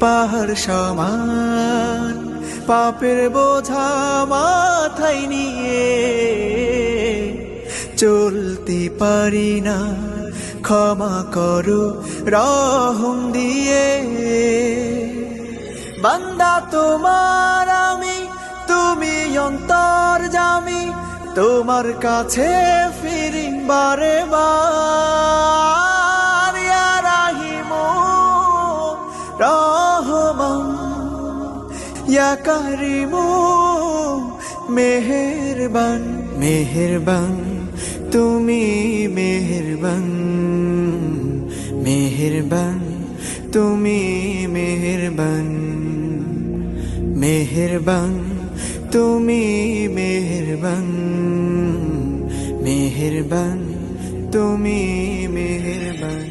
পাহাড় সমান পাপের বোঝা মাথায় নিয়ে চলতে পারি না, ক্ষমা করো রহম দিয়ে। বান্দা তোমার আমি, তুমি অন্তর্যামী, তোমার কাছে ফিরি বারে বার। ইয়া রাহিমু রহমান, ইয়া কারিমু মেহেরবান, মেহেরবান তুমি মেহেরবান, মেহেরবান তুমি মেহেরবান, মেহেরবান তুমি মেহেরবান, মেহেরবান তুমি মেহেরবান।